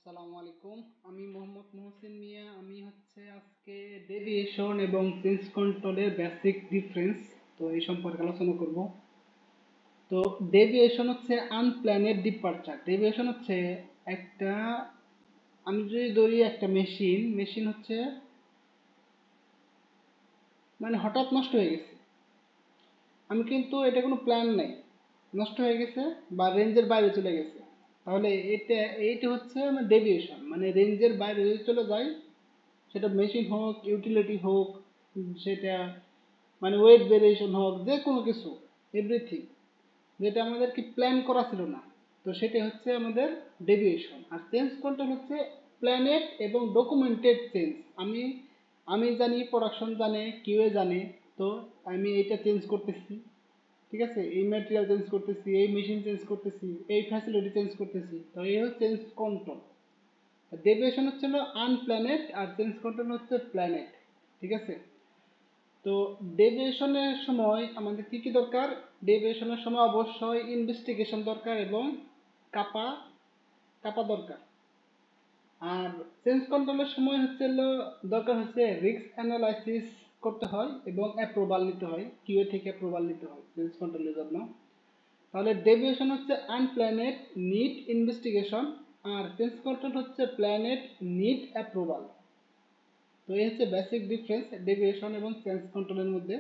আসসালামু আলাইকুম। আমি মোহাম্মদ মহসিন মিয়া। আমি হচ্ছে আজকে ডেভিয়েশন এবং চেঞ্জ কন্ট্রোলের বেসিক ডিফারেন্স তো এই সম্পর্কে আলোচনা করব। তো ডেভিয়েশন হচ্ছে আনপ্ল্যানেড ডিপারচার। ডেভিয়েশন হচ্ছে একটা, আমি যদি ধরি একটা মেশিন হচ্ছে মানে হঠাৎ নষ্ট হয়ে গেছে, আমি কিন্তু এটা কোনো প্ল্যান নেই, নষ্ট হয়ে গেছে বা রেঞ্জের বাইরে চলে গেছে, তাহলে এইটা হচ্ছে আমার ডেভিয়েশন। মানে রেঞ্জের বাইরে যদি চলে যায়, সেটা মেশিন হোক, ইউটিলিটি হোক, সেটা মানে ওয়েট ভেরিয়েশন হোক, যে কোনো কিছু, এভরিথিং যেটা আমাদের কি প্ল্যান করা ছিল না, তো সেটা হচ্ছে আমাদের ডেভিয়েশন। আর চেঞ্জ কন্ট্রোল হচ্ছে প্ল্যানেট এবং ডকুমেন্টেড চেঞ্জ। আমি আমি জানি, প্রোডাকশন জানে, কিউএ জানে, তো আমি এইটা চেঞ্জ করতেছি, ঠিক আছে, এই ম্যাটেরিয়াল চেঞ্জ করতেছি, এই মেশিন চেঞ্জ করতেছি, এই ফ্যাসিলিটি চেঞ্জ করতেছি, তো এই হচ্ছে চেঞ্জ কন্ট্রোল। ডেভিয়েশন হচ্ছে হলো আনপ্ল্যানেট আর চেঞ্জ কন্ট্রোল হচ্ছে প্ল্যানেট, ঠিক আছে। তো ডেভিয়েশনের সময় আমাদের কি কি দরকার? ডেভিয়েশনের সময় অবশ্যই ইনভেস্টিগেশন দরকার এবং কাপা কাপা দরকার। আর চেঞ্জ কন্ট্রোলের সময় হচ্ছে হলো দরকার হচ্ছে রিস্ক অ্যানালাইসিস করতে হয় এবং অ্যাপ্রুভাল নিতে হয়, কিউএ থেকে অ্যাপ্রুভাল নিতে হয় চেঞ্জ কন্ট্রোলের জন্য। তাহলে ডেভিয়েশন হচ্ছে আনপ্ল্যানেড নিড ইনভেস্টিগেশন, আর চেঞ্জ কন্ট্রোল হচ্ছে প্ল্যানেড নিড অ্যাপ্রুভাল। তো এই হচ্ছে বেসিক ডিফারেন্স ডেভিয়েশন এবং চেঞ্জ কন্ট্রোলের মধ্যে।